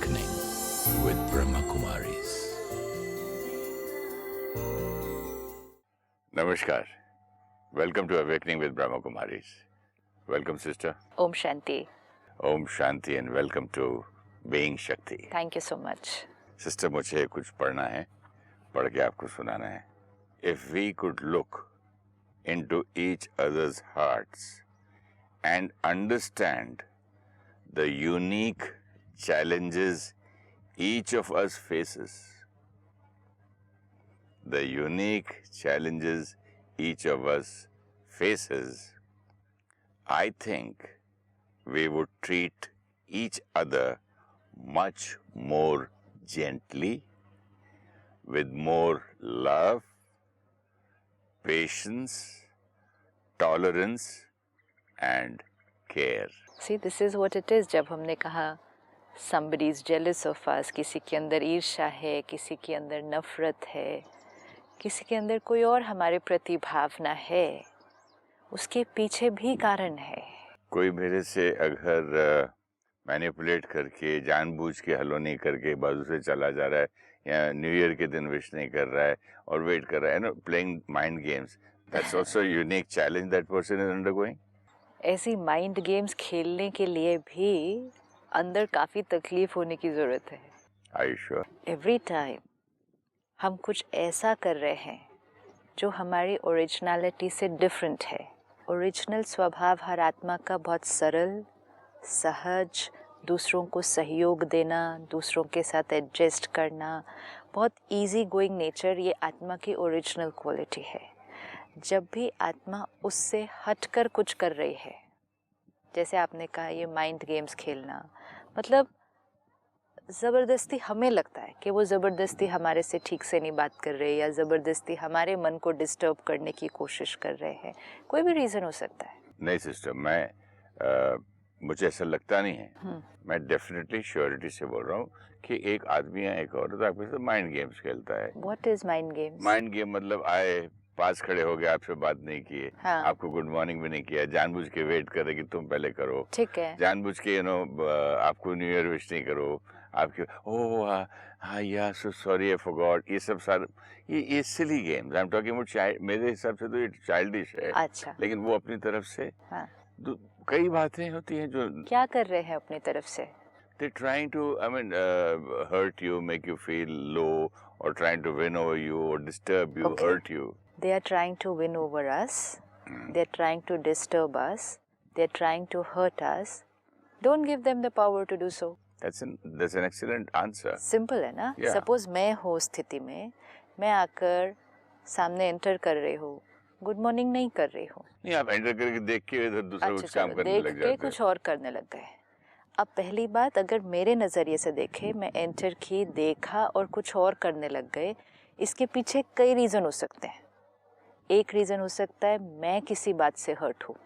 Awakening with Brahma Kumaris. Namaskar. Welcome to Awakening with Brahma Kumaris. Welcome, sister. Om Shanti. Om Shanti and welcome to Being Shakti. Thank you so much. Sister, मुझे कुछ पढ़ना है, पढ़ के आपको सुनाना है. If we could look into each other's hearts and understand the unique challenges each of us faces, the unique challenges each of us faces, I think we would treat each other much more gently, with more love, patience, tolerance and care. See, this is what it is. जब हमने कहा somebody is jealous of us, किसी के अंदर ईर्ष्या है, किसी के अंदर नफरत है, किसी के अंदर कोई और हमारे प्रति भावना है, उसके पीछे भी कारण है. कोई मेरे से अगर मैनिपुलेट करके जानबूझ के हलो नहीं करके बाजू से चला जा रहा है या न्यू ईयर के दिन विश नहीं कर रहा है और वेट कर रहा है, know playing mind games, that's also unique challenge that person is undergoing. ऐसी माइंड गेम्स खेलने के लिए भी अंदर काफ़ी तकलीफ होने की ज़रूरत है. Are you sure? Every time हम कुछ ऐसा कर रहे हैं जो हमारी ओरिजिनलिटी से डिफरेंट है. ओरिजिनल स्वभाव हर आत्मा का बहुत सरल, सहज, दूसरों को सहयोग देना, दूसरों के साथ एडजस्ट करना, बहुत इजी गोइंग नेचर ये आत्मा की ओरिजिनल क्वालिटी है. जब भी आत्मा उससे हटकर कुछ कर रही है, जैसे आपने कहा ये माइंड गेम्स खेलना, मतलब ज़बरदस्ती हमें लगता है कि वो ज़बरदस्ती हमारे से ठीक से नहीं बात कर रहे या ज़बरदस्ती हमारे मन को डिस्टर्ब करने की कोशिश कर रहे हैं. कोई भी रीज़न हो सकता है. नहीं सिस्टर, मुझे ऐसा लगता नहीं है. मैं डेफिनेटली श्योरिटी से बोल रहा हूँ कि एक आदमी या एक औरत आपके साथ माइंड गेम्स खेलता है. What is mind games? Mind game मतलब आए, पास खड़े हो गए, आपसे बात नहीं किए, हाँ. आपको गुड मॉर्निंग भी नहीं किया, जानबूझ के वेट करे कि तुम पहले करो, ठीक है, जानबूझ के आपको न्यू ईयर विश नहीं करो, आपके ओह हाँ या सो सॉरी आई फॉरगॉट, ये सब सारे ये silly games. I am talking about child. मेरे हिसाब से तो ये चाइल्डिश है. अच्छा, लेकिन वो अपनी तरफ से हाँ. कई बातें होती हैं जो क्या कर रहे हैं अपनी तरफ से? they're trying to hurt you, make you feel low, or trying to win over you or disturb you, Okay. hurt you. They are trying to win over us. They are trying to disturb us. They are trying to hurt us. Don't give them the power to do so. That's an excellent answer. Simple है ना? Yeah. Suppose मैं हो स्थिति में, मैं आकर सामने enter कर रही हूँ, गुड मॉर्निंग नहीं कर रही हूँ. नहीं, आप एंटर करके देख के इधर दूसरा अच्छा, कुछ काम चलो, करने देख लग के जाते कुछ हैं. और करने लग गए. अब पहली बात, अगर मेरे नज़रिए से देखे, मैं एंटर की, देखा और कुछ और करने लग गए, इसके पीछे कई रीज़न हो सकते हैं. एक रीज़न हो सकता है मैं किसी बात से हर्ट हूँ.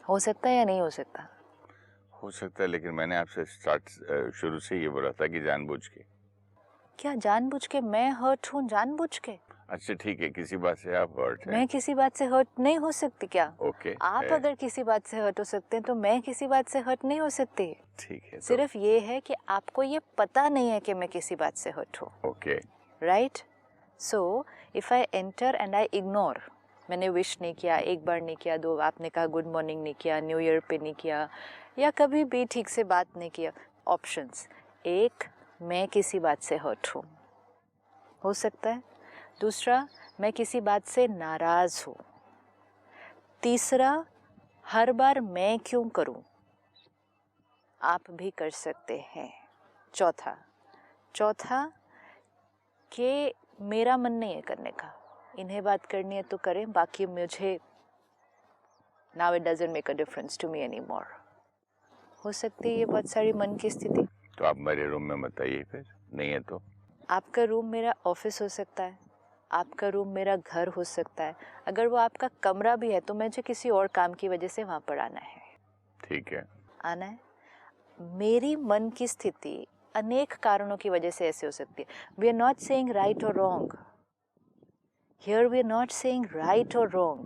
हो सकता है या नहीं हो सकता? हो सकता है, लेकिन मैंने आपसे शुरू से ये बोला था कि जानबूझ के. क्या जानबूझ के मैं हर्ट हूँ? जानबूझ के? अच्छा ठीक है, किसी बात से आप हर्ट हैं. मैं किसी बात से हर्ट नहीं हो सकती क्या? ओके. आप अगर किसी बात से हर्ट हो सकते हैं तो मैं किसी बात से हर्ट नहीं हो सकती. ठीक है. सिर्फ ये है कि आपको ये पता नहीं है कि मैं किसी बात से हर्ट हूँ. Okay. Right? So if I enter and I ignore, मैंने विश नहीं किया, एक बार नहीं किया, दो, आपने कहा गुड मॉर्निंग नहीं किया, न्यू ईयर पे नहीं किया, या कभी भी ठीक से बात नहीं किया. ऑप्शंस: एक, मैं किसी बात से हर्ट हूँ, हो सकता है. दूसरा, मैं किसी बात से नाराज़ हूँ. तीसरा, हर बार मैं क्यों करूँ, आप भी कर सकते हैं. चौथा कि मेरा मन नहीं है करने का, इन्हें बात करनी है तो करें, बाकी मुझे now it doesn't make a difference to me any more. हो सकती है ये बहुत सारी मन की स्थिति. तो आप मेरे रूम में मत आइए फिर, नहीं है तो. आपका रूम मेरा ऑफिस हो सकता है, आपका रूम मेरा घर हो सकता है. अगर वो आपका कमरा भी है तो मुझे किसी और काम की वजह से वहाँ पर आना है. ठीक है. आना है. मेरी मन की स्थिति अनेक कारणों की वजह से ऐसे हो सकती है. We are not saying right और wrong. Here we are not saying right or wrong.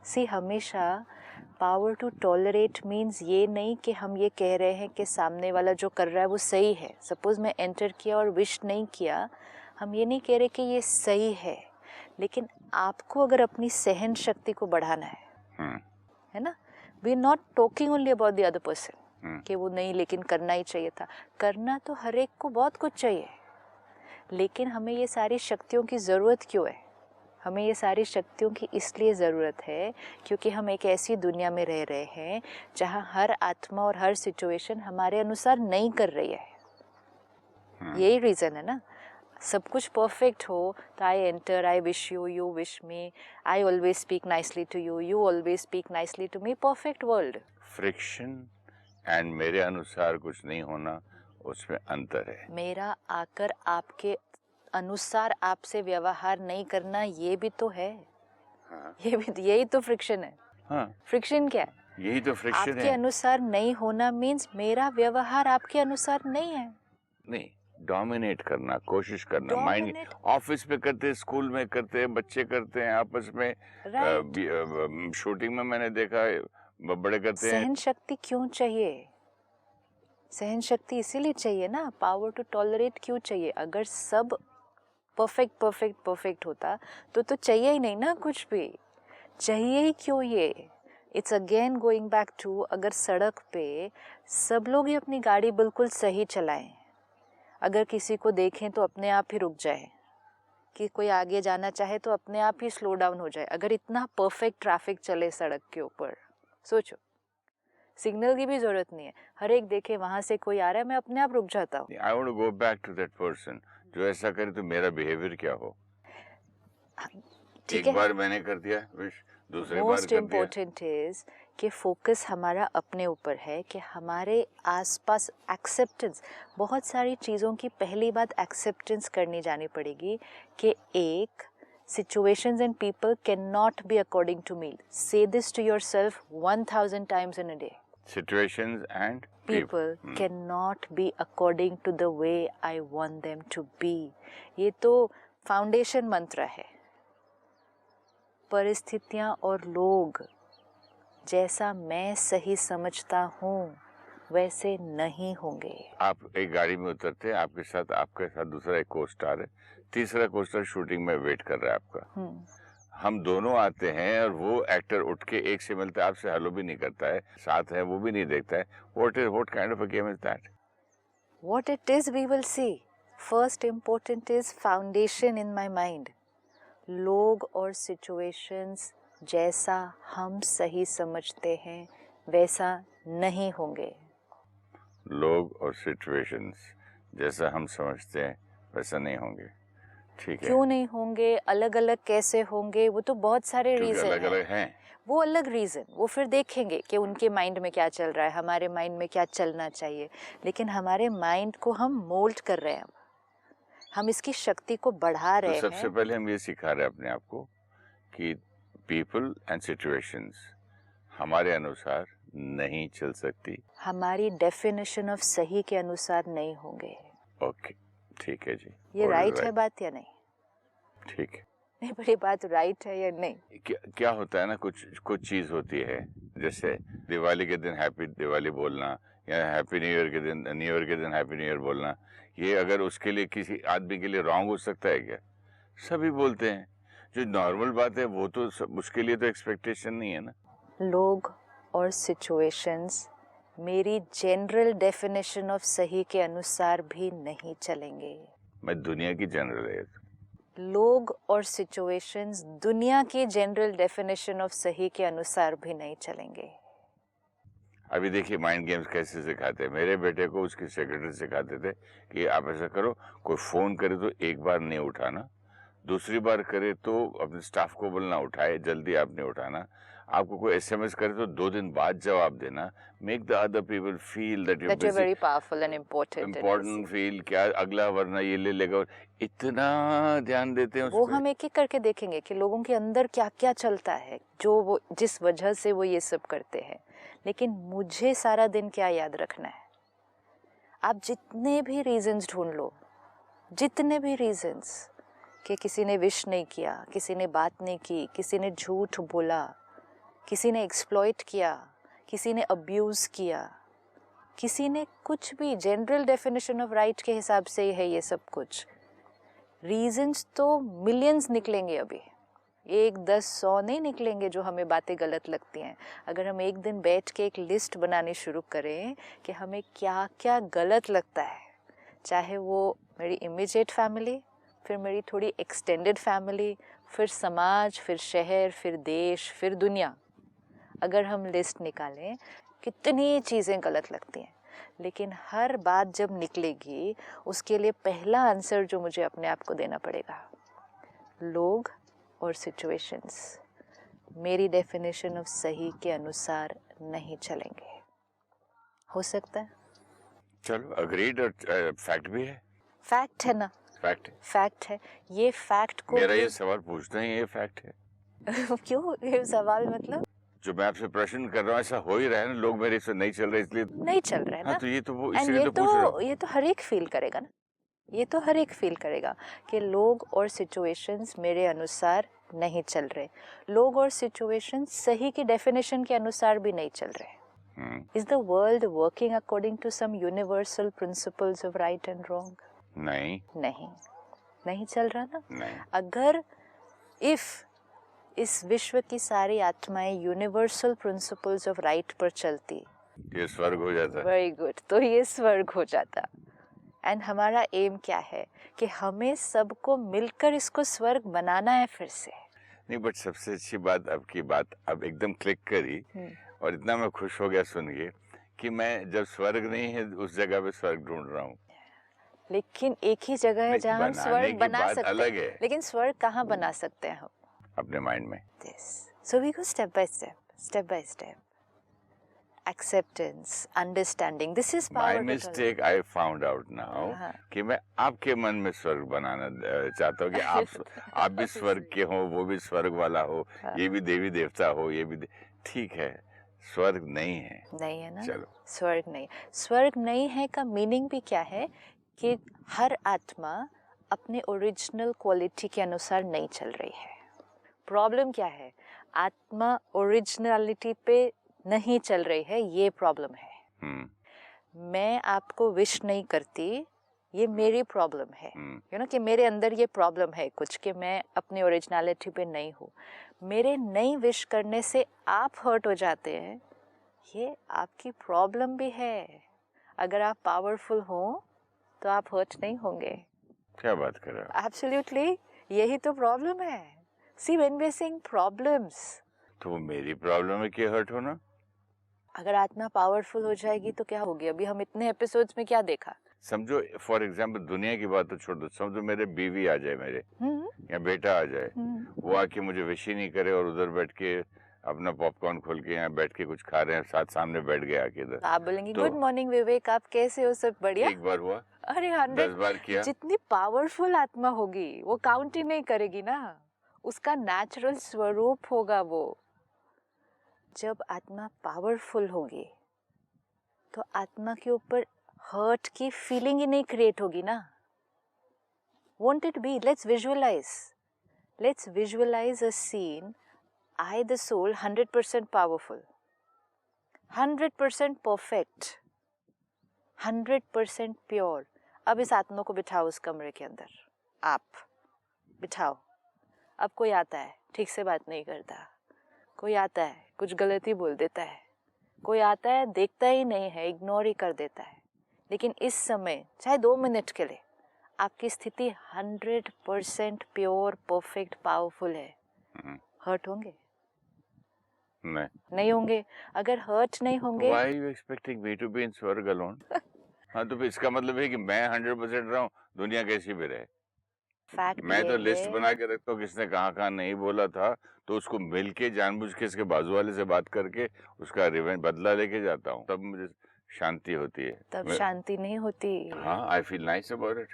See, हमेशा power to tolerate means ये नहीं कि हम ये कह रहे हैं कि सामने वाला जो कर रहा है वो सही है. Suppose मैं enter किया और wish नहीं किया, हम ये नहीं कह रहे कि ये सही है, लेकिन आपको अगर अपनी सहन शक्ति को बढ़ाना है ना? We are not talking only about the other person. कि वो नहीं, लेकिन करना ही चाहिए था. करना तो हर एक को बहुत कुछ चाहिए, लेकिन हमें ये सारी शक्तियों की ज़रूरत क्यों है? हमें ये सारी शक्तियों की इसलिए ज़रूरत है क्योंकि हम एक ऐसी दुनिया में रह रहे हैं जहाँ हर आत्मा और हर सिचुएशन हमारे अनुसार नहीं कर रही है. यही रीज़न है ना. सब कुछ परफेक्ट हो तो I enter, I wish you, you wish me, I always speak nicely to you, you always speak nicely to me. Perfect world. Friction and मेरे अनुसार कुछ नहीं होना, उसमें अंतर है. मेरा आकर आपके अनुसार आपसे व्यवहार नहीं करना, ये भी तो है. ये भी, यही तो फ्रिक्शन है. फ्रिक्शन क्या है? यही तो फ्रिक्शन है. आपके अनुसार नहीं होना मीन्स मेरा व्यवहार आपके अनुसार नहीं है. नहीं, डोमिनेट करना, कोशिश करना. माइंड ऑफिस में करते, स्कूल में करते, बच्चे करते हैं आपस में. शूटिंग में मैंने देखा बड़े करते हैं. सहन शक्ति क्यों चाहिए? सहन शक्ति इसीलिए चाहिए ना. पावर टू टॉलरेट क्यों चाहिए? अगर सब परफेक्ट होता तो चाहिए ही नहीं ना कुछ भी. चाहिए ही क्यों ये? It's again going back to, अगर सड़क पे सब लोग ही अपनी गाड़ी बिल्कुल सही चलाएं, अगर किसी को देखें तो अपने आप ही रुक जाए, कि कोई आगे जाना चाहे तो अपने आप ही स्लो डाउन हो जाए, अगर इतना परफेक्ट ट्रैफिक चले सड़क के ऊपर, सोचो. सिग्नल की भी जरूरत नहीं है. हर एक देखे वहां से कोई आ रहा है, मैं अपने आप रुक जाता हूँ. I want to go back to that person जो ऐसा करे, तो मेरा बिहेवियर क्या हो? एक बार मैंने कर दिया, दूसरे बार कर दिया. मोस्ट इम्पोर्टेंट इज कि फोकस हमारा अपने ऊपर है, कि हमारे आसपास एक्सेप्टेंस. बहुत सारी चीज़ों की पहली बात एक्सेप्टेंस करनी जानी पड़ेगी कि एक situations and people cannot be according to me. Say this to yourself 1000 times in a day. Situations and people cannot be according to the way I want them to be. ये तो foundation मंत्र है. परिस्थितियाँ और लोग जैसा मैं सही समझता हूँ वैसे नहीं होंगे. आप एक गाड़ी में उतरते हैं, आपके साथ दूसरा एक को स्टार है, तीसरा को स्टार शूटिंग में वेट कर रहा है आपका. हम दोनों आते हैं और वो एक्टर उठ के एक से मिलता है, आपसे हेलो भी नहीं करता है, साथ है वो भी नहीं देखता है. What kind of a game is that? What it is we will see. First important is foundation in my mind. लोग और situations जैसा हम सही समझते हैं वैसा नहीं होंगे. लोग और सिचुएशंस जैसा हम समझते हैं वैसा नहीं होंगे. ठीक है. क्यों नहीं होंगे? अलग अलग कैसे होंगे? वो तो बहुत सारे रीजन अलग हैं. वो अलग रीजन, वो फिर देखेंगे कि उनके माइंड में क्या चल रहा है, हमारे माइंड में क्या चलना चाहिए. लेकिन हमारे माइंड को हम मोल्ड कर रहे हैं, हम इसकी शक्ति को बढ़ा रहे हैं. सबसे पहले हम ये सिखा रहे हैं अपने आप को कि पीपल एंड सिचुएशंस हमारे अनुसार नहीं चल सकती, हमारी डेफिनेशन ऑफ सही के अनुसार नहीं होंगे. ओके, ठीक है जी. ये राइट है बात या नहीं? ठीक है. नहीं, बड़ी बात राइट है या नहीं? क्या होता है ना, कुछ चीज होती है, जैसे दिवाली के दिन हैप्पी दिवाली बोलना या हैप्पी न्यू ईयर के दिन हैप्पी न्यू ईयर बोलना, ये अगर उसके लिए किसी आदमी के लिए रॉन्ग हो सकता है क्या? सभी बोलते हैं. जो नॉर्मल बात है वो तो उसके लिए तो एक्सपेक्टेशन नहीं है ना. लोग और सिचुएशंस मेरी जनरल डेफिनेशन ऑफ सही के अनुसार भी नहीं चलेंगे. मैं दुनिया की जनरल है. लोग और सिचुएशंस दुनिया की जनरल डेफिनेशन ऑफ सही के अनुसार भी नहीं चलेंगे. अभी देखिए माइंड गेम्स कैसे सिखाते हैं. मेरे बेटे को उसकी सेक्रेटरी सिखाते थे कि आप ऐसा करो, कोई फोन करे तो एक बार नहीं उठाना, दूसरी बार करे तो अपने स्टाफ को बोलना उठाए, जल्दी आप नहीं उठाना, आपको कोई एसएमएस करे तो 2 दिन बाद जवाब देना. Make the other people feel that you are very powerful and important feel. क्या अगला वरना ये ले लेगा. इतना ध्यान देते हैं वो हम एक एक करके देखेंगे कि लोगों के अंदर क्या क्या चलता है, जो वो जिस वजह से वो ये सब करते हैं. लेकिन मुझे सारा दिन क्या याद रखना है? आप जितने भी रीजंस ढूंढ लो, जितने भी रीजंस, कि किसी ने विश नहीं किया, किसी ने बात नहीं की, किसी ने झूठ बोला, किसी ने एक्सप्लॉइट किया, किसी ने अब्यूज़ किया, किसी ने कुछ भी, जनरल डेफिनेशन ऑफ राइट के हिसाब से ही है ये सब कुछ। रीजंस तो मिलियंस निकलेंगे अभी, 1, 10, 100 नहीं निकलेंगे जो हमें बातें गलत लगती हैं। अगर हम एक दिन बैठ के एक लिस्ट बनानी शुरू करें कि हमें क्या क्या गलत लगता है, चाहे वो मेरी इमीडिएट फैमिली, फिर मेरी थोड़ी एक्सटेंडेड फैमिली, फिर समाज, फिर शहर, फिर देश, फिर दुनिया, अगर हम लिस्ट निकालें कितनी चीज़ें गलत लगती हैं, लेकिन हर बात जब निकलेगी उसके लिए पहला आंसर जो मुझे अपने आप को देना पड़ेगा, लोग और सिचुएशंस मेरी डेफिनेशन ऑफ सही के अनुसार नहीं चलेंगे। हो सकता है? चलो अग्रीड, और फैक्ट भी है। फैक्ट है ना, फैक्ट है। ये फैक्ट को मेरा ये सवाल पूछना ही ये फैक्ट है। क्यों ये सवाल, मतलब जो मैं आपसे प्रश्न कर रहा हूँ ऐसा हो ही रहा है ना, लोग मेरे से नहीं चल रहे इसलिए नहीं चल रहा है ना। हाँ, तो ये तो वो एंड इसलिए तो पूछ रहा हूँ। ये तो हर एक फील करेगा ना, ये तो हर एक फील करेगा कि लोग और सिचुएशंस मेरे अनुसार नहीं चल रहे, लोग और सिचुएशंस सही की डेफिनेशन के अनुसार भी नहीं चल रहे। Is the world working according to some universal principles of right and wrong? नहीं चल रहा ना। नहीं। अगर इस विश्व की सारी आत्माएं यूनिवर्सल प्रिंसिपल्स ऑफ राइट पर चलती, ये स्वर्ग हो जाता। वेरी गुड, तो ये स्वर्ग हो जाता। एंड हमारा एम क्या है कि हमें सबको मिलकर इसको स्वर्ग बनाना है फिर से। नहीं, बट सबसे अच्छी बात आपकी बात अब एकदम क्लिक करी और इतना मैं खुश हो गया सुन के कि मैं जब स्वर्ग नहीं है उस जगह पे स्वर्ग ढूंढ रहा हूँ। लेकिन एक ही जगह है जहाँ हम स्वर्ग बना सकते अलग हैं, है। लेकिन स्वर्ग कहाँ बना सकते हैं हम? अपने माइंड में। So we go step by step. Acceptance, understanding. This is power. My mistake I found out now कि मैं आपके मन में स्वर्ग बनाना चाहता हूँ कि आप भी स्वर्ग के हो, वो भी स्वर्ग वाला हो, ये भी देवी देवता हो, ये भी ठीक है। स्वर्ग नहीं है ना। चलो, स्वर्ग नहीं है का मीनिंग भी क्या है कि हर आत्मा अपने ओरिजिनल क्वालिटी के अनुसार नहीं चल रही है। प्रॉब्लम क्या है? आत्मा ओरिजिनलिटी पे नहीं चल रही है, ये प्रॉब्लम है। मैं आपको विश नहीं करती, ये मेरी प्रॉब्लम है। यू नो कि मेरे अंदर ये प्रॉब्लम है कुछ कि मैं अपनी ओरिजिनलिटी पे नहीं हूँ। मेरे नहीं विश करने से आप हर्ट हो जाते हैं, ये आपकी प्रॉब्लम भी है। अगर आप पावरफुल हो तो आप हर्ट नहीं होंगे। क्या बात कर रहे हो? एब्सोल्युटली, यही तो प्रॉब्लम है। See, when we are saying problems, तो मेरी प्रॉब्लम है कि हर्ट होना। अगर आत्मा पावरफुल हो जाएगी तो क्या होगी? अभी हम इतने एपिसोड्स में क्या देखा? समझो फॉर एग्जांपल दुनिया की बात तो छोड़ दो, समझो मेरे बीवी आ जाए मेरे या बेटा आ जाए, वो आके मुझे विश ही नहीं करे और उधर बैठ के अपना पॉपकॉर्न खोल के यहाँ बैठ के कुछ खा रहे हैं, साथ सामने बैठ गए आके इधर, आप बोलेंगे गुड मॉर्निंग विवेक, आप कैसे हो? सब बढ़िया? एक बार हुआ? अरे 100 बार किया। जितनी पावरफुल आत्मा होगी वो काउंट ही नहीं करेगी ना, उसका नेचुरल स्वरूप होगा वो। जब आत्मा पावरफुल होगी तो आत्मा के ऊपर हर्ट की फीलिंग ही नहीं क्रिएट होगी ना। Won't it be? Let's visualize a scene. I, the soul, 100% powerful, 100% perfect, 100% pure. अब इस आत्मा को बिठाओ उस कमरे के अंदर, आप बिठाओ। अब कोई आता है, ठीक से बात नहीं करता, कोई आता है कुछ गलती बोल देता है, कोई आता है देखता ही नहीं है, इग्नोर ही कर देता है। लेकिन इस समय चाहे 2 मिनट के लिए आपकी स्थिति 100% प्योर, परफेक्ट, पावरफुल है, हर्ट होंगे? नहीं होंगे। अगर हर्ट नहीं होंगे, Why are you expecting me to be in स्वर्ग alone? हाँ, तो इसका मतलब है कि मैं 100% रहूं, दुनिया कैसी भी रहे। फैक्ट मैं तो लिस्ट बना के रखता हूँ किसने कहाँ नहीं बोला था, तो उसको मिलके जानबूझ के इसके बाजू वाले से बात करके उसका रिवेंज बदला लेके जाता हूँ, तब मुझे शांति होती है। तब शांति नहीं होती। हाँ, I feel nice about it.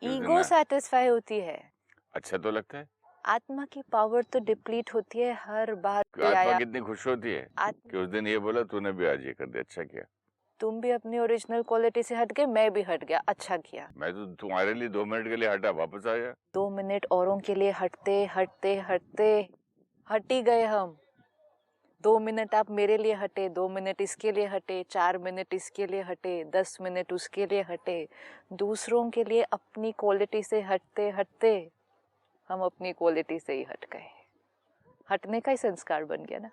Ego satisfy होती है। अच्छा तो लगता है। आत्मा की पावर तो डिप्लीट होती है हर बार। आत्मा कितनी खुश होती है कि उस दिन ये बोला, तूने भी आज ये कर दिया, अच्छा किया। तुम भी अपनी ओरिजिनल क्वालिटी से हट गए, मैं भी हट गया, अच्छा किया। मैं तो तुम्हारे लिए 2 मिनट के लिए हटा, वापस आ गया। 2 मिनट औरों के लिए हटते हटते हटते हट ही गए हम। 2 मिनट आप मेरे लिए हटे, 2 मिनट इसके लिए हटे, 4 मिनट इसके लिए हटे, 10 मिनट उसके लिए हटे। दूसरों के लिए अपनी क्वालिटी से हटते हटते हम अपनी क्वालिटी से ही हट गए। हटने का ही संस्कार बन गया ना।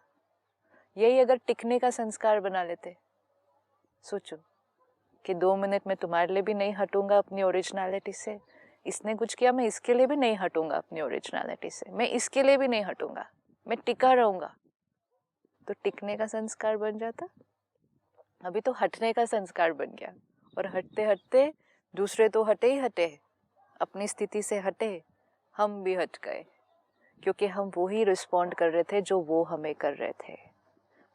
यही अगर टिकने का संस्कार बना लेते, सोचो कि 2 मिनट में तुम्हारे लिए भी नहीं हटूंगा अपनी ओरिजिनलिटी से, इसने कुछ किया मैं इसके लिए भी नहीं हटूंगा अपनी ओरिजिनलिटी से, मैं इसके लिए भी नहीं हटूंगा, मैं टिका रहूंगा, तो टिकने का संस्कार बन जाता। अभी तो हटने का संस्कार बन गया, और हटते हटते दूसरे तो हटे ही हटे, अपनी स्थिति से हटे, हम भी हट गए, क्योंकि हम वो ही रिस्पॉन्ड कर रहे थे जो वो हमें कर रहे थे।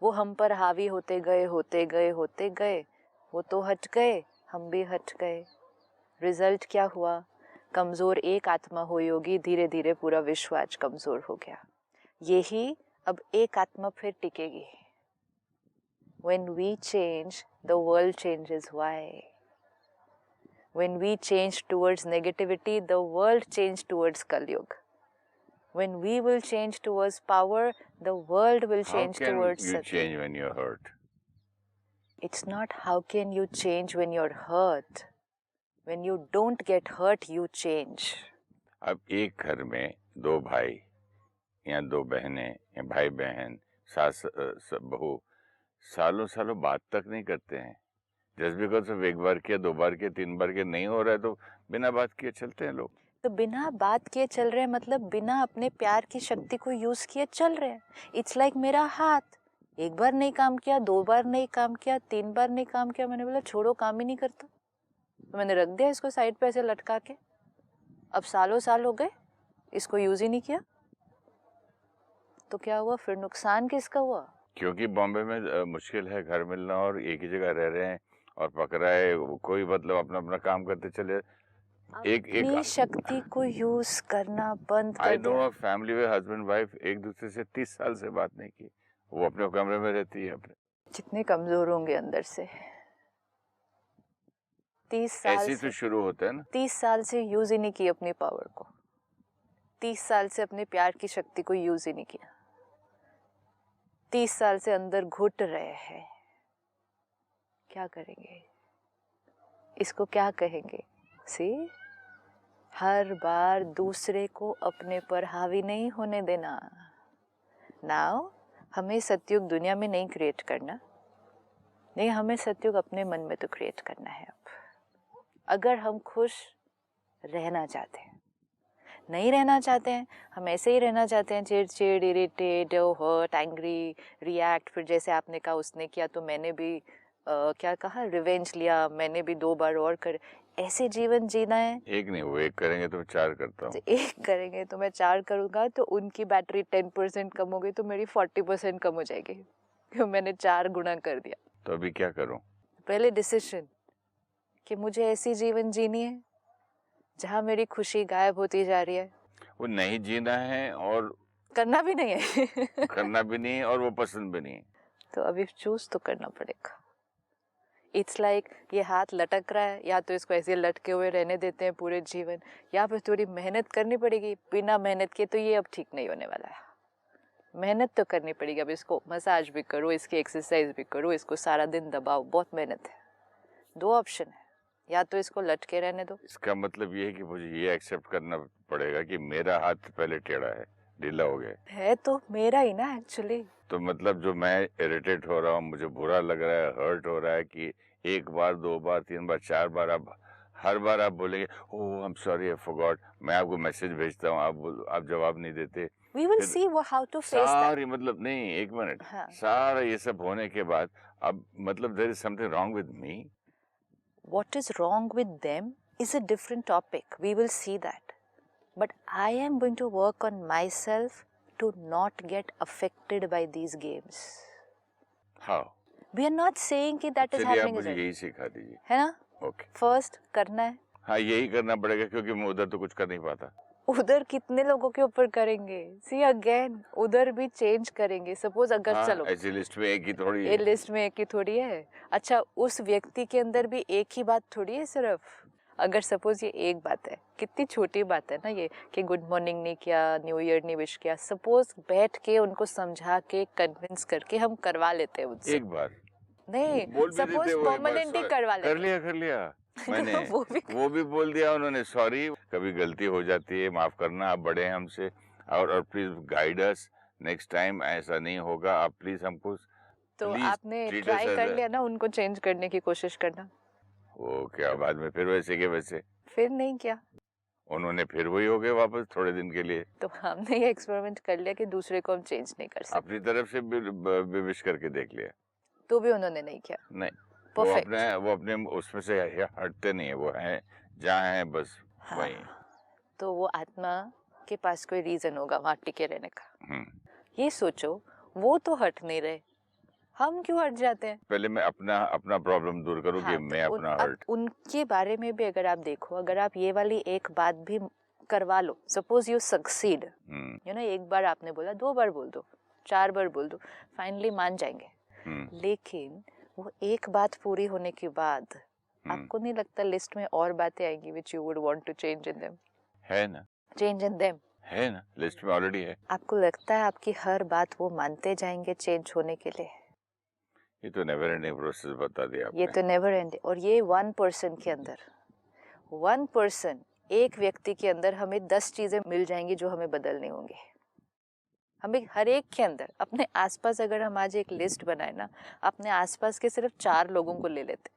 वो हम पर हावी होते गए होते गए होते गए, वो तो हट गए, हम भी हट गए। रिजल्ट क्या हुआ? कमज़ोर एक आत्मा हो योगी, धीरे धीरे पूरा विश्व आज कमज़ोर हो गया। यही अब एक आत्मा फिर टिकेगी। When we change, the world changes. Why? When we change towards negativity, the world changes towards Kali Yuga. When we will change towards power, the world will change towards How can you Satya. change when you're hurt? It's not how can you change when you're hurt. When you don't get hurt, you change. अब एक घर में 2 भाई या 2 बहनें या भाई बहन, सास बहू सालों सालों बात तक नहीं करते हैं। जस्ट बिकॉज ऑफ 1 बार किया, 2 बार किया, 3 बार किया नहीं हो रहा है तो बिना बात किए चलते हैं लोग। तो बिना बात किए चल रहे हैं मतलब बिना अपने प्यार की शक्ति को यूज किए चल रहे हैं। इट्स लाइक मेरा हाथ 1 बार नहीं काम किया, 2 बार नहीं काम किया, 3 बार नहीं काम किया, मैंने बोला छोड़ो काम ही नहीं करता, तो मैंने रख दिया इसको साइड पे ऐसे लटका के। अब सालों साल हो गए, इसको यूज ही नहीं किया, तो क्या हुआ फिर? नुकसान किसका हुआ? क्योंकि बॉम्बे में मुश्किल है घर मिलना, और एक ही जगह रह रहे हैं और पकड़ा है कोई, मतलब अपना अपना काम करते चले। अपनी शक्ति को यूज करना बंद कर दिया। I know a family where husband wife एक दूसरे से 30 साल से बात नहीं की, वो अपने कमरे में रहती है अपने। कितने कमजोर होंगे अंदर से। 30 साल ऐसे तो शुरू होता है ना। 30 साल से यूज ही नहीं की अपनी पावर को, 30 साल से अपने प्यार की शक्ति को यूज ही नहीं किया, 30 साल से अंदर घुट रहे हैं। क्या करेंगे? इसको क्या कहेंगे? सी, हर बार दूसरे को अपने पर हावी नहीं होने देना। नाउ हमें सतयुग दुनिया में नहीं क्रिएट करना, नहीं, हमें सतयुग अपने मन में तो क्रिएट करना है। अब अगर हम खुश रहना चाहते हैं, नहीं रहना चाहते हैं, हम ऐसे ही रहना चाहते हैं, चिड़चिड़, इरिटेट, हर्ट, एंग्री, रिएक्ट, फिर जैसे आपने कहा उसने किया तो मैंने भी क्या कहा, रिवेंज लिया, मैंने भी 2 बार और कर, ऐसे जीवन जीना है। एक नहीं, वो एक करेंगे तो मैं 4 करता हूँ, एक करेंगे तो मैं 4 करूँगा, तो उनकी बैटरी 10% कम हो गई तो मेरी 40% कम हो जाएगी, क्यों? मैंने 4 गुना कर दिया। तो अभी क्या करूँ? पहले डिसीजन कि मुझे ऐसी जीवन जीनी है जहाँ मेरी खुशी गायब होती जा रही है। वो नहीं जीना है और करना भी नहीं है करना भी नहीं है और वो पसंद भी नहीं है, तो अभी चूज तो करना पड़ेगा। इट्स लाइक ये हाथ लटक रहा है, या तो इसको ऐसे लटके हुए रहने देते हैं पूरे जीवन, या फिर थोड़ी मेहनत करनी पड़ेगी। बिना मेहनत के तो ये अब ठीक नहीं होने वाला है, मेहनत तो करनी पड़ेगी। अब इसको मसाज भी करो, इसकी एक्सरसाइज भी करो, इसको सारा दिन दबाओ, बहुत मेहनत है। 2 ऑप्शन है, या तो इसको लटके रहने दो। इसका मतलब ये है कि मुझे ये एक्सेप्ट करना पड़ेगा कि मेरा हाथ पहले टेढ़ा है, ढीला हो गया है तो मेरा ही ना एक्चुअली। तो मतलब जो मैं इरिटेट हो रहा हूँ, मुझे बुरा लग रहा है, हर्ट हो रहा है कि 1 बार, 2 बार, 3 बार, 4 बार, अब हर बार आप बोलेंगे oh I am sorry I forgot, मैं आपको मैसेज भेजता हूँ, आप जवाब नहीं देते। We will see how to face that. सारी मतलब नहीं, 1 मिनट, हाँ. सारा ये सब होने के बाद अब मतलब there is something wrong with me. What is wrong with them is a different topic. We will see that. But I am going to work on myself to not get affected by these games. How? We are not saying कि that is happening. मुझे यही सिखा दीजिए, है ना? Okay. First करना है। हाँ, यही करना पड़ेगा क्योंकि मैं उधर तो कुछ कर नहीं पाता। उधर कितने लोगों के ऊपर करेंगे? सी अगेन, उधर भी चेंज करेंगे। सपोज अगर हाँ, चलो ऐसी लिस्ट में एक ही थोड़ी ये है। लिस्ट में एक ही थोड़ी है। अच्छा, उस व्यक्ति के अंदर भी एक ही बात थोड़ी है सिर्फ। अगर सपोज ये एक बात है, कितनी छोटी बात है ना ये, कि गुड मॉर्निंग नहीं किया, न्यू ईयर नहीं विश किया, सपोज बैठ के उनको समझा के कन्विंस करके हम करवा लेते हैं उनसे। एक बार नहीं, बोल भी देते सपोज वो एक बार, परमानेंटली करवा लेते कर लिया मैंने तो वो भी बोल दिया उन्होंने, सॉरी कभी गलती हो जाती है, माफ करना, आप बड़े हैं हमसे, और please guide us, next time ऐसा नहीं होगा, आप प्लीज हमको। तो please आपने treat us ट्राई as कर a- लिया ना उनको चेंज करने की कोशिश करना? वो क्या बाद में फिर वैसे के वैसे फिर नहीं किया उन्होंने फिर वही हो गए वापस थोड़े दिन के लिए। तो हमने ये एक्सपेरिमेंट कर लिया कि दूसरे को हम चेंज नहीं कर सकते, अपनी तरफ से भी विश करके देख लिया, तो भी उन्होंने नहीं किया। नहीं परफेक्ट। वो अपने उसमें से हटते नहीं है, वो हैं जहाँ हैं बस हाँ, वहीं। तो वो आत्मा के पास कोई रीजन होगा वहां टिके रहने का। हम्म। ये सोचो, वो तो हट नहीं रहे, हम क्यों हट जाते हैं? पहले मैं अपना प्रॉब्लम दूर करूँ कि हाँ, मैं तो अपना अब हर्ट। उनके बारे में भी अगर आप देखो, अगर आप ये वाली एक बात भी करवा लो, suppose you succeed, you know, एक बार आपने बोला, 2 बार बोल दो, 4 बार बोल दो, फाइनली मान जाएंगे। लेकिन वो एक बात पूरी होने के बाद आपको नहीं लगता लिस्ट में और बातें आएंगी which you would want to change in them? है ना, Change in them. है ना, लिस्ट में ऑलरेडी है। आपको लगता है आपकी हर बात वो मानते जाएंगे चेंज होने के लिए? ये तो नेवर एंडिंग प्रोसेस बता दिया आपने। ये तो नेवर एंडिंग। और ये 1% के अंदर, 1%, एक व्यक्ति के अंदर हमें 10 चीजें मिल जाएंगी जो हमें बदलनी होंगी। हमें हर एक के अंदर, अपने आसपास अगर हम आज एक लिस्ट बनाए ना, अपने आसपास के सिर्फ 4 लोगों को ले लेते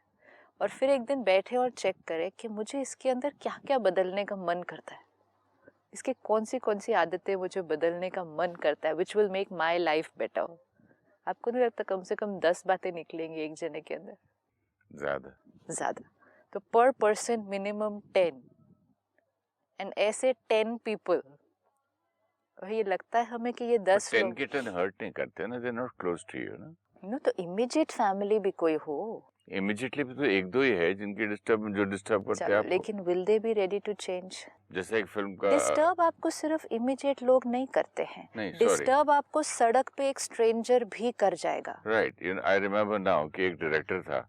और फिर एक दिन बैठे और चेक करें कि मुझे इसके अंदर क्या क्या बदलने का मन करता है, इसके कौन सी आदतें मुझे बदलने का मन करता है, which will make my life better. आपको नहीं लगता कम से कम 10 बातें निकलेंगी एक जने के अंदर? ज्यादा। तो पर पर्सन मिनिमम 10, एंड ऐसे 10 पीपल, ये लगता है हमें कि ये 10 10 लोग के 10 हर्ट नहीं करते ना, they not close to you ना। नो, तो इमीडिएट फैमिली भी कोई हो। इमीडिएटली भी तो एक दो ही है जिनकी डिस्टर्ब करते हैं चलो, आपको। लेकिन will they be ready to change? जैसे एक फिल्म का डिस्टर्ब आपको सिर्फ इमीडिएट लोग नहीं करते हैं, डिस्टर्ब आपको सड़क पे एक स्ट्रेंजर भी कर जाएगा। Right, you know, I remember now कि एक डायरेक्टर था,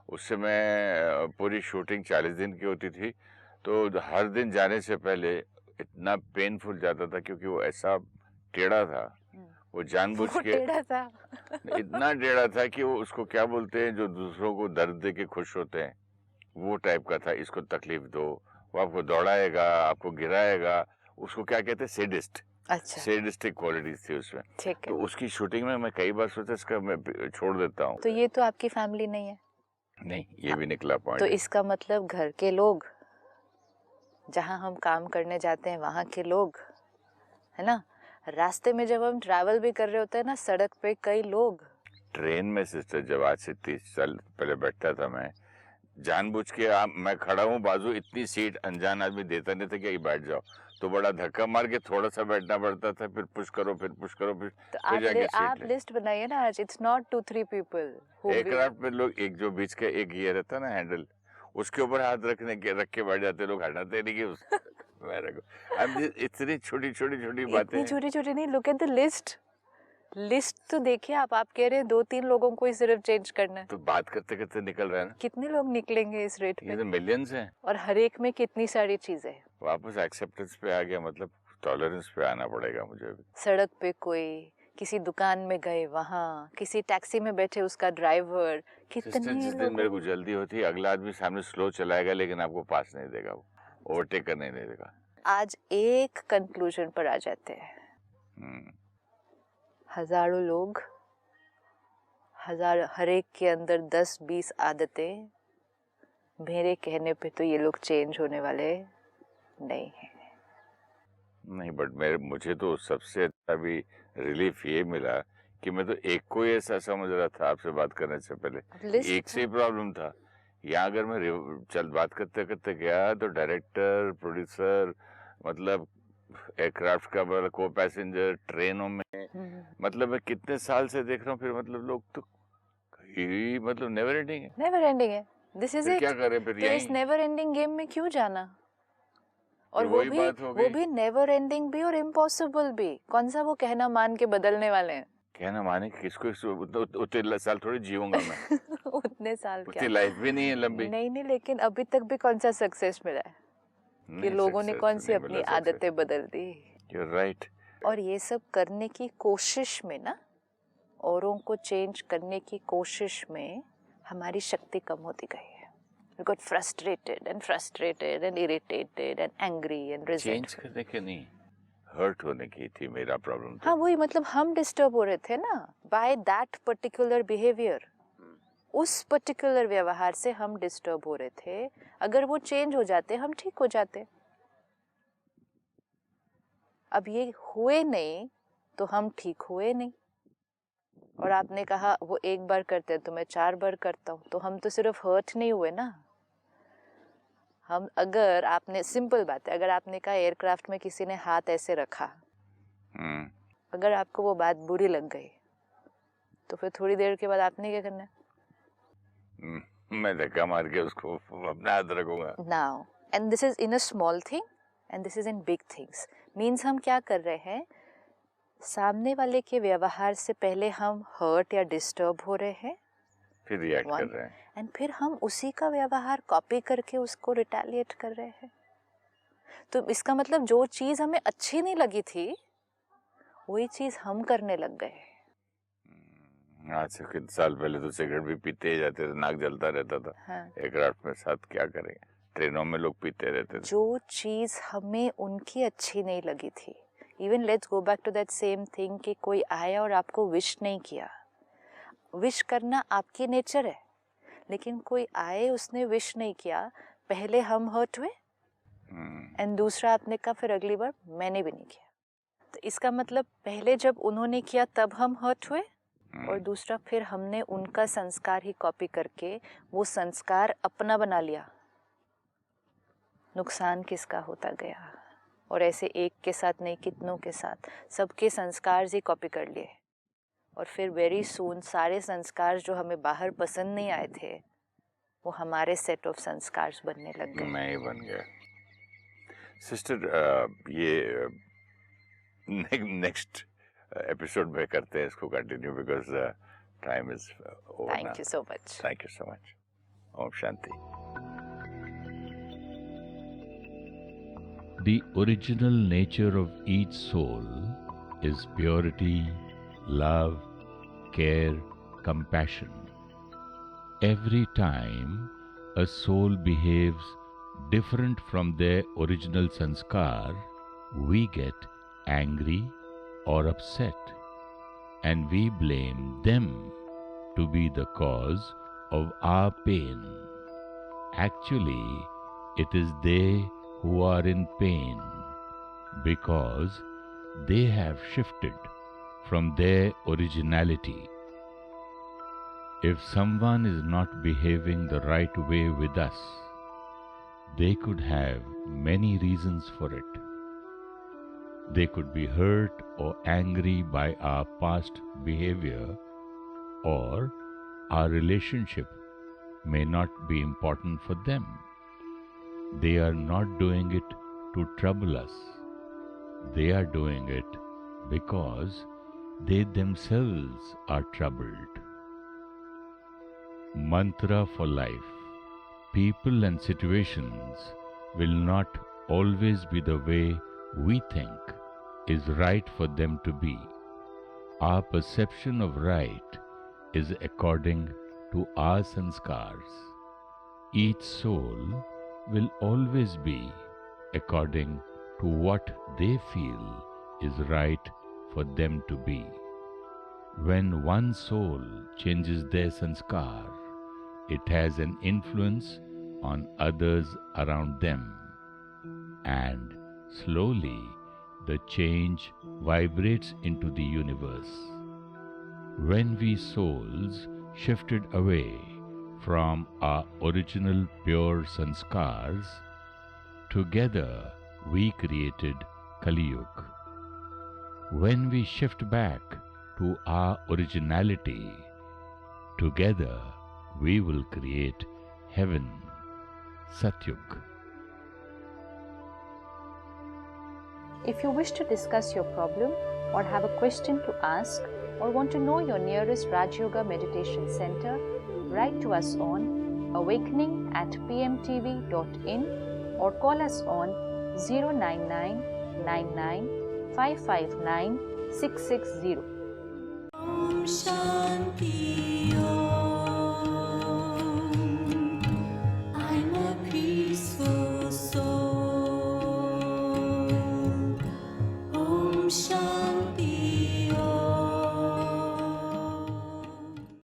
उससे मैं पूरी शूटिंग 40 दिन की होती थी, तो हर दिन जाने से पहले इतना पेनफुल जाता था क्योंकि वो ऐसा टेढ़ा था, वो जानबूझ वो के टेढ़ा था। इतना टेढ़ा था कि वो, उसको क्या बोलते हैं जो दूसरों को दर्द दे के खुश होते हैं, वो टाइप का था। इसको तकलीफ दो, वो आपको दौड़ाएगा, आपको गिराएगा, उसको क्या कहते हैं, सेडिस्ट। अच्छा, सेडिस्टिक क्वालिटीज थी उसमें। ठीक है। तो उसकी शूटिंग में मैं कई बार सोचा इसका मैं छोड़ देता हूँ। तो ये तो आपकी फैमिली नहीं है। नहीं, ये भी निकला पॉइंट। तो इसका मतलब घर के लोग, जहाँ हम काम करने जाते हैं वहाँ के लोग, है ना, रास्ते में जब हम ट्रैवल भी कर रहे होते हैं ना, सड़क पे कई लोग। ट्रेन में सिस्टर, जब आज से 30 साल पहले बैठता था मैं, जानबूझ के मैं खड़ा हूँ बाजू, इतनी सीट अनजान आदमी देता नहीं था कि बैठ जाओ, तो बड़ा धक्का मार के थोड़ा सा बैठना पड़ता था, फिर पुश करो, फिर तो आप लिस्ट बनाइए ना आज, इट्स नॉट 2-3 पीपल। एयरक्राफ्ट में लोग, एक जो बीच का एक ये रहता ना हैंडल, उसके ऊपर हाथ रख के बैठ जाते लोग, हटाते नहीं कि इतनी छोटी बातें। इतनी छोटी नहीं, लुक एट द लिस्ट तो देखिए आप कह रहे हैं 2-3 लोगों को ही सिर्फ चेंज करना है, तो बात करते करते निकल रहा है ना, कितने लोग निकलेंगे इस रेट पे? ये तो मिलियंस हैं, और हर एक में कितनी सारी चीजें। वापस एक्सेप्टेंस पे आ गया, मतलब टॉलरेंस पे आना पड़ेगा मुझे भी। सड़क पे कोई, किसी दुकान में गए वहाँ, किसी टैक्सी में बैठे उसका ड्राइवर, कितने जिस दिन मेरे को जल्दी होती है, अगला आदमी सामने स्लो चलाएगा लेकिन आपको पास नहीं देगा, वो ओवरटेक करने नहीं देगा। आज एक कंक्लूजन पर आ जाते हैं, हजारों लोग, हर एक के अंदर 10-20 आदतें, मेरे कहने पे तो ये लोग चेंज होने वाले नहीं हैं। नहीं, बट मुझे तो सबसे अच्छा भी रिलीफ ये मिला कि मैं तो एक को ही ऐसा समझ रहा था आपसे बात करने से पहले, एक से ही प्रॉब्लम था। यहाँ अगर मैं बात करते करते गया तो डायरेक्टर, प्रोड्यूसर, मतलब एयरक्राफ्ट का को पैसेंजर, ट्रेनों में, मतलब मैं कितने साल से देख रहा हूँ, फिर मतलब लोग तो मतलब नेवर एंडिंग है। This is it. क्या करें फिर तो इस नेवर एंडिंग गेम में क्यों जाना? और वही बात हो वो गई। भी नेवर एंडिंग भी और इम्पॉसिबल भी। कौन सा वो कहना मान के बदलने वाले हैं? कहना माने कि किसको उतने साल थोड़ी जीऊंगा मैं। उतने साल क्या, उतनी लाइफ भी नहीं है लंबी। नहीं, लेकिन अभी तक भी कौन सा सक्सेस मिला है कि नहीं, लोगों ने success कौन सी नहीं अपनी मिला success। आदतें बदल दी। You're right। और ये सब करने की कोशिश में ना, औरों को चेंज करने की कोशिश में हमारी शक्ति कम होती गई है। We got frustrated and irritated and angry and change resentful। करने के नहीं, हर्ट होने की थी मेरा प्रॉब्लम। हाँ वही, मतलब हम डिस्टर्ब हो रहे थे ना बाय दैट पर्टिकुलर बिहेवियर। उस पर्टिकुलर व्यवहार से हम डिस्टर्ब हो रहे थे। अगर वो चेंज हो जाते हम ठीक हो जाते। अब ये हुए नहीं तो हम ठीक हुए नहीं। और आपने कहा वो एक बार करते हैं तो मैं 4 बार करता हूँ, तो हम तो सिर्फ हर्ट नहीं हुए ना। हम, अगर आपने, सिंपल बात है, अगर आपने कहा एयरक्राफ्ट में किसी ने हाथ ऐसे रखा, अगर आपको वो बात बुरी लग गई तो फिर थोड़ी देर के बाद आपने क्या करना है? मैं धक्का मार के उसको अपना हाथ रखूंगा। Now and this is in a small thing and this is in big things. Means हम क्या कर रहे हैं, सामने वाले के व्यवहार से पहले हम हर्ट या डिस्टर्ब हो रहे हैं, फिर रिएक्ट कर रहे हैं, एंड फिर हम उसी का व्यवहार कॉपी करके उसको रिटेलिएट कर रहे हैं। तो इसका मतलब जो चीज हमें अच्छी नहीं लगी थी वही चीज हम करने लग गए। आज से कुछ साल पहले तो सिगरेट भी पीते ही जाते थे, नाक जलता रहता था। हाँ। एयरक्राफ्ट में साथ क्या करेंगे, ट्रेनों में लोग पीते रहते थे। जो चीज हमें उनकी अच्छी नहीं लगी थी, even let's go back to that same thing कि कोई आया और आपको विश नहीं किया। विश करना आपकी नेचर है, लेकिन कोई आए उसने विश नहीं किया, पहले हम हर्ट हुए एंड दूसरा आपने कहा फिर अगली बार मैंने भी नहीं किया। तो इसका मतलब पहले जब उन्होंने किया तब हम हर्ट हुए, और दूसरा फिर हमने उनका संस्कार ही कॉपी करके वो संस्कार अपना बना लिया। नुकसान किसका होता गया, और ऐसे एक के साथ नहीं कितनों के साथ सबके संस्कार ही कॉपी कर लिए। और फिर वेरी सून सारे संस्कार जो हमें बाहर पसंद नहीं आए थे वो हमारे सेट ऑफ संस्कार बनने लग गए। मैं ही बन गया। सिस्टर, ये नेक्स्ट एपिसोड में करते हैं इसको continue, because time is over. Thank you so much. Thank you so much. ओम शांति। The original nature of each soul is purity, love, care, compassion. Every time a soul behaves different from their original sanskar, we get angry or upset, and we blame them to be the cause of our pain. Actually, it is they who are in pain because they have shifted from their originality. If someone is not behaving the right way with us, they could have many reasons for it. They could be hurt or angry by our past behavior, or our relationship may not be important for them. They are not doing it to trouble us. They are doing it because they themselves are troubled. Mantra for life. People and situations will not always be the way we think is right for them to be. Our perception of right is according to our sanskars. Each soul will always be according to what they feel is right for them to be. When one soul changes their sanskar, it has an influence on others around them, and slowly the change vibrates into the universe. When we souls shifted away from our original pure sanskars, together we created Kali Yuga. When we shift back to our originality, together we will create heaven, Satyug. If you wish to discuss your problem or have a question to ask or want to know your nearest Raj Yoga Meditation Center, write to us on awakening@pmtv.in or call us on 09999559660. Om Shanti Om. I'm a peaceful soul. Om Shanti.